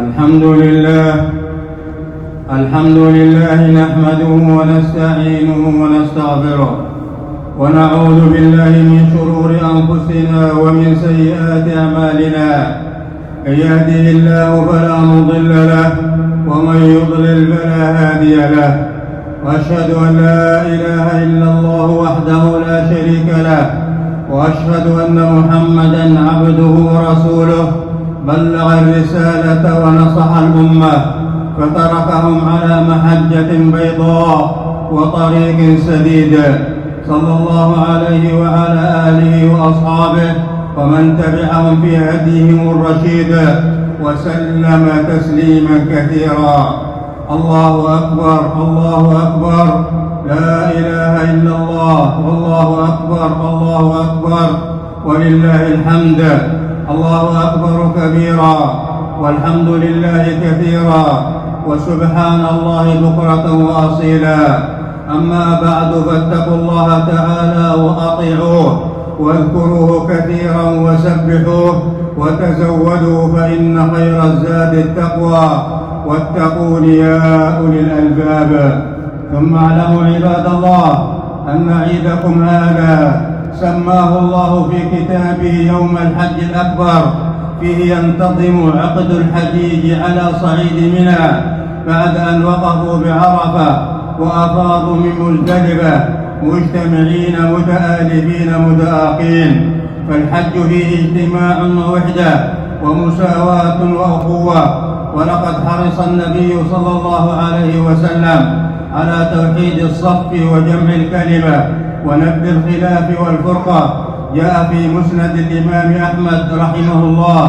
الحمد لله نحمده ونستعينه ونستغفره ونعوذ بالله من شرور أنفسنا ومن سيئات أعمالنا. من يهده الله فلا مضل له ومن يضلل فلا هادي له، وأشهد أن لا إله إلا الله وحده لا شريك له، وأشهد أن محمدًا عبده ورسوله بلغ الرسالة ونصح الأمة فتركهم على محجة بيضاء وطريق سديد، صلى الله عليه وعلى آله وأصحابه ومن تبعهم في هديهم الرشيد وسلم تسليما كثيرا. الله أكبر الله أكبر، لا إله إلا الله، والله أكبر الله أكبر ولله الحمد. الله أكبر كبيرا والحمد لله كثيرا وسبحان الله بكرة وأصيلا. أما بعد، فاتقوا الله تعالى وأطيعوه واذكروه كثيرا وسبحوه وتزودوا، فإن خير الزاد التقوى، واتقون يا أولي الألباب. ثم اعلموا عباد الله أن عيدكم هذا سماه الله في كتابه يوم الحج الأكبر، فيه ينتظم عقد الحجيج على صعيد منى بعد أن وقفوا بعرفة وأفاضوا من مزدلفة مجتمعين متآلفين متآقين. فالحج فيه اجتماع ووحدة ومساواة وأخوة، ولقد حرص النبي صلى الله عليه وسلم على توحيد الصف وجمع الكلمة ونبذ الخلاف والفرقة. جاء في مسند الإمام أحمد رحمه الله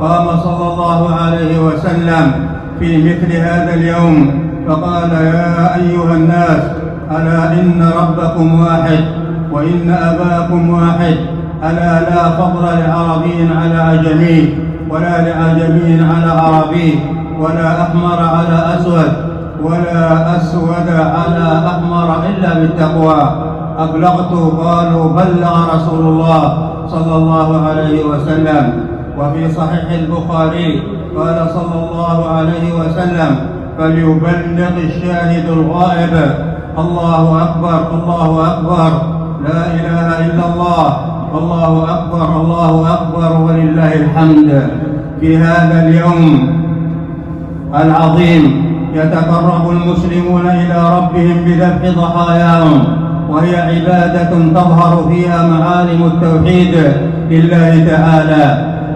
قام صلى الله عليه وسلم في مثل هذا اليوم فقال: يا أيها الناس، ألا إن ربكم واحد وإن أباكم واحد، ألا لا فضل لعربي على أعجمي، ولا لأعجمي على عربي، ولا أحمر على أسود، ولا أسود على أحمر إلا بالتقوى. أبلغت؟ قالوا: بلغ رسول الله صلى الله عليه وسلم. وفي صحيح البخاري قال صلى الله عليه وسلم: فليبلغ الشاهد الغائب. الله أكبر الله أكبر، لا إله إلا الله، الله أكبر الله أكبر ولله الحمد. في هذا اليوم العظيم يتقرب المسلمون إلى ربهم بذبح ضحاياهم، وهي عبادة تظهر فيها معالم التوحيد لله تعالى،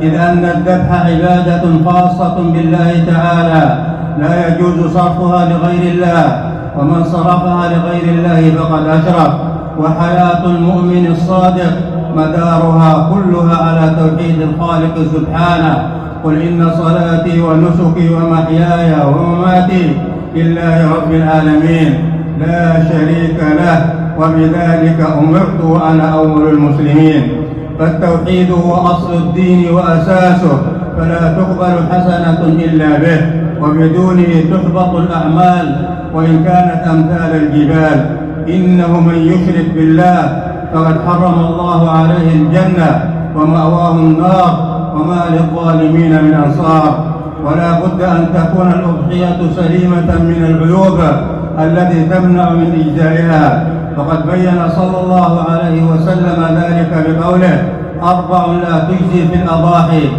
إذ أن الذبح عبادة خاصة بالله تعالى لا يجوز صرفها لغير الله، ومن صرفها لغير الله فقد أشرك. وحياة المؤمن الصادق مدارها كلها على توحيد الخالق سبحانه. قل إن صلاتي ونسكي ومحياي ومماتي لله رب العالمين لا شريك له، وبذلك أمرت وأنا أول المسلمين. فالتوحيد هو أصل الدين وأساسه، فلا تقبل حسنة إلا به، وبدونه تحبط الأعمال وإن كانت أمثال الجبال. إنه من يشرك بالله فقد حرم الله عليه الجنة ومأواه النار، وما للظالمين من أنصار. ولا بد أن تكون الأضحية سليمة من العيوب التي تمنع من إجزائها، فقد بين صلى الله عليه وسلم ذلك بقوله: 4 لا تجزي في الأضاحي: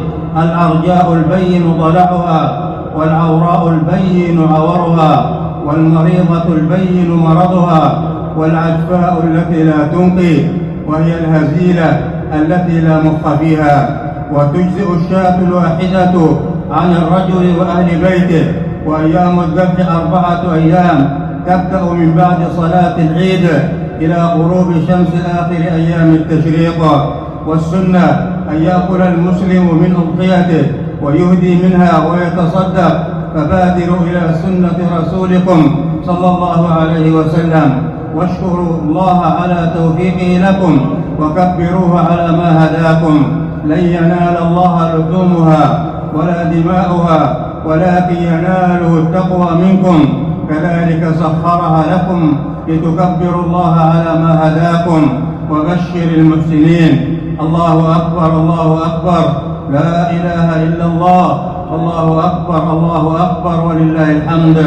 الأرجاء البين ضلعها، والعوراء البين عورها، والمريضة البين مرضها، والعجفاء التي لا تنقي، وهي الهزيلة التي لا مخ فيها. وتجزئ الشاة الواحدة عن الرجل وأهل بيته. وأيام الذبح 4 أيام، تبدأ من بعد صلاة العيد إلى غروب شمس آخر أيام التشريق. والسنة أن يأكل المسلم من أضحيته ويهدي منها ويتصدق، فبادروا إلى سنة رسولكم صلى الله عليه وسلم، واشكروا الله على توفيقه لكم، وكبروه على ما هداكم. لن ينال الله لحومها ولا دماؤها، ولكن يناله التقوى منكم. كذلك سخرها لكم لتكبروا الله على ما هداكم، وبشر المحسنين. الله أكبر الله أكبر، لا إله إلا الله، الله أكبر الله أكبر ولله الحمد.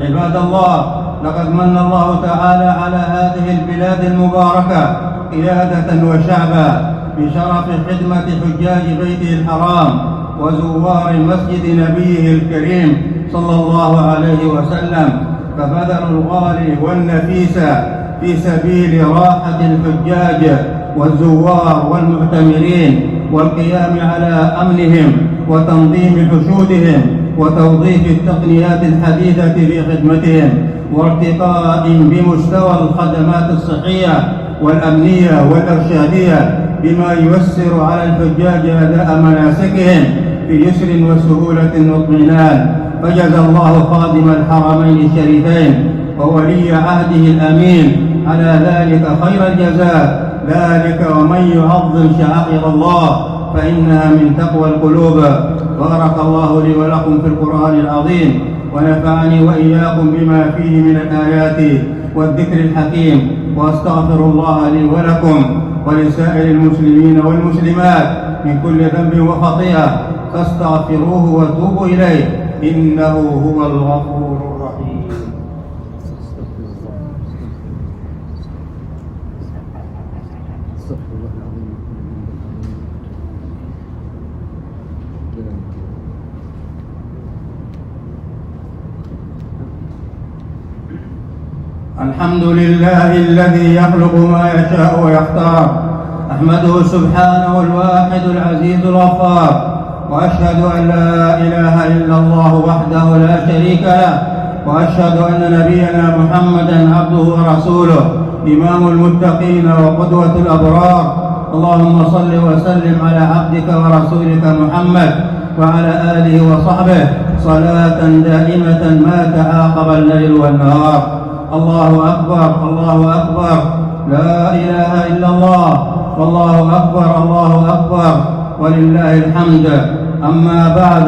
عباد الله، لقد من الله تعالى على هذه البلاد المباركة قيادة وشعبا بشرف خدمة حجاج بيته الحرام وزوار مسجد نبيه الكريم صلى الله عليه وسلم، فبذلوا الغالي والنفيس في سبيل راحة الحجاج والزوار والمعتمرين والقيام على أمنهم وتنظيم حشودهم وتوظيف التقنيات الحديثة في خدمتهم وارتقاء بمستوى الخدمات الصحية والأمنية والإرشادية بما ييسر على الحجاج أداء مناسكهم في يسر وسهولة واطمئنان. فجزى الله خادم الحرمين الشريفين وولي عهده الأمين على ذلك خير الجزاء، ذلك ومن يعظم شعائر الله فإنها من تقوى القلوب. بارك الله لي ولكم في القرآن العظيم، ونفعني وإياكم بما فيه من الآيات والذكر الحكيم، وأستغفر الله لي ولكم ولسائر المسلمين والمسلمات من كل ذنب وخطيئة، فاستغفروه وتوبوا إليه إنه هو الغفور الرحيم. الحمد لله الذي يخلق ما يشاء ويختار، أحمده سبحانه الواحد العزيز الغفار، وأشهد أن لا إله إلا الله وحده لا شريك له، وأشهد أن نبينا محمدا عبده ورسوله إمام المتقين وقدوة الأبرار. اللهم صل وسلم على عبدك ورسولك محمد وعلى آله وصحبه صلاة دائمة ما تعاقب الليل والنهار. الله أكبر الله أكبر، لا إله إلا الله، والله أكبر الله أكبر ولله الحمد. أما بعد،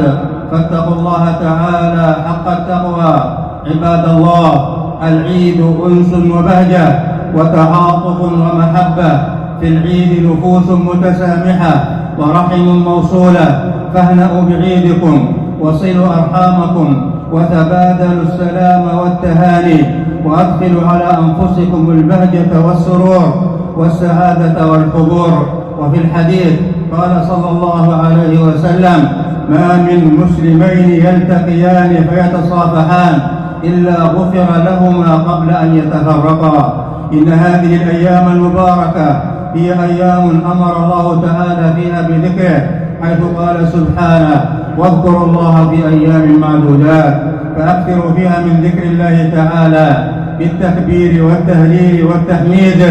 فاتقوا الله تعالى حق التقوى. عباد الله، العيد أنس وبهجة وتعاطف ومحبة، في العيد نفوس متسامحة ورحم موصولة، فاهنأوا بعيدكم وصلوا أرحامكم وتبادلوا السلام والتهاني، وأدخلوا على أنفسكم البهجة والسرور والسعادة والحبور. وفي الحديث قال صلى الله عليه وسلم: ما من مسلمين يلتقيان فيتصافحان إلا غفر لهما قبل أن يتفرقا. إن هذه الأيام المباركة هي أيام أمر الله تعالى فيها بذكره، حيث قال سبحانه: واذكروا الله في أيام معدودات، فأكثروا فيها من ذكر الله تعالى بالتكبير والتهليل والتحميد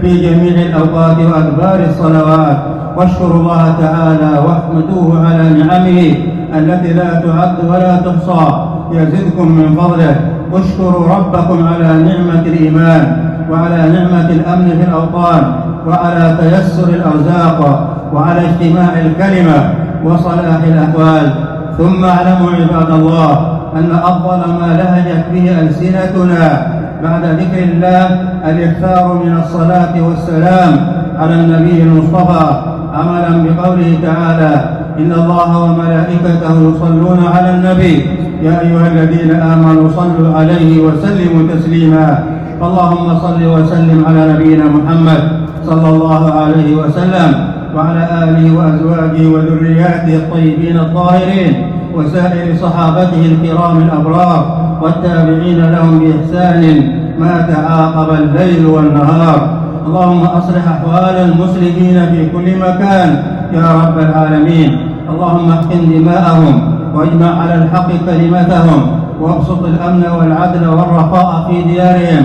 في جميع الأوقات وأدبار الصلوات، واشكروا الله تعالى واحمدوه على نعمه التي لا تعد ولا تحصى يزدكم من فضله. اشكروا ربكم على نعمة الإيمان وعلى نعمة الأمن في الأوطان وعلى تيسر الأرزاق وعلى اجتماع الكلمة وصلاح الأحوال. ثم اعلموا عباد الله أن أفضل ما لهجت به ألسنتنا بعد ذكر الله الإكثار من الصلاة والسلام على النبي المصطفى، عملا بقوله تعالى: إن الله وملائكته يصلون على النبي يا أيها الذين آمنوا صلوا عليه وسلموا تسليما. فاللهم صل وسلم على نبينا محمد صلى الله عليه وسلم وعلى آله وأزواجه وذرياته الطيبين الطاهرين وسائر صحابته الكرام الأبرار والتابعين لهم بإحسان ما تعاقب الليل والنهار. اللهم أصلح أحوال المسلمين في كل مكان يا رب العالمين. اللهم احقن دماءهم واجمع على الحق كلمتهم وابسط الأمن والعدل والرخاء في ديارهم.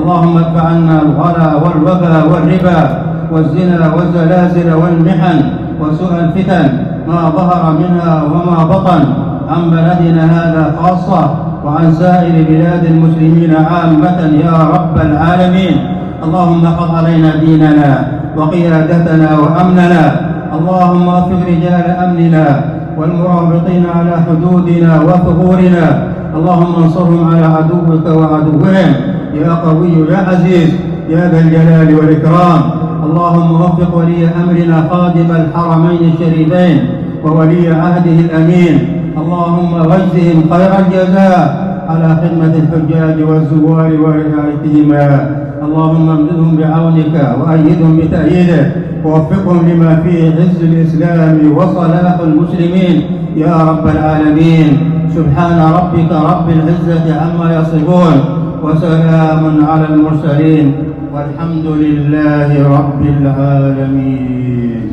اللهم ادفع عنا الغلا والوبا والربا والزنا والزلازل والمحن وسوء الفتن ما ظهر منها وما بطن عن بلدنا هذا خاصة وعن سائر بلاد المسلمين عامة يا رب العالمين. اللهم احفظ علينا ديننا وقيادتنا وأمننا. اللهم وفق رجال أمننا والمرابطين على حدودنا وثغورنا. اللهم انصرهم على عدوك وعدوهم يا قوي يا عزيز يا ذا الجلال والإكرام. اللهم وفق ولي أمرنا خادم الحرمين الشريفين وولي عهده الأمين اللهم واجزهم خير الجزاء على خدمة الحجاج والزوار ورعايتهما. اللهم امددهم بعونك وأيدهم بتأييدك ووفقهم لما فيه عز الإسلام وصلاح المسلمين يا رب العالمين. سبحان ربك رب العزة عما يصفون وسلام على المرسلين والحمد لله رب العالمين.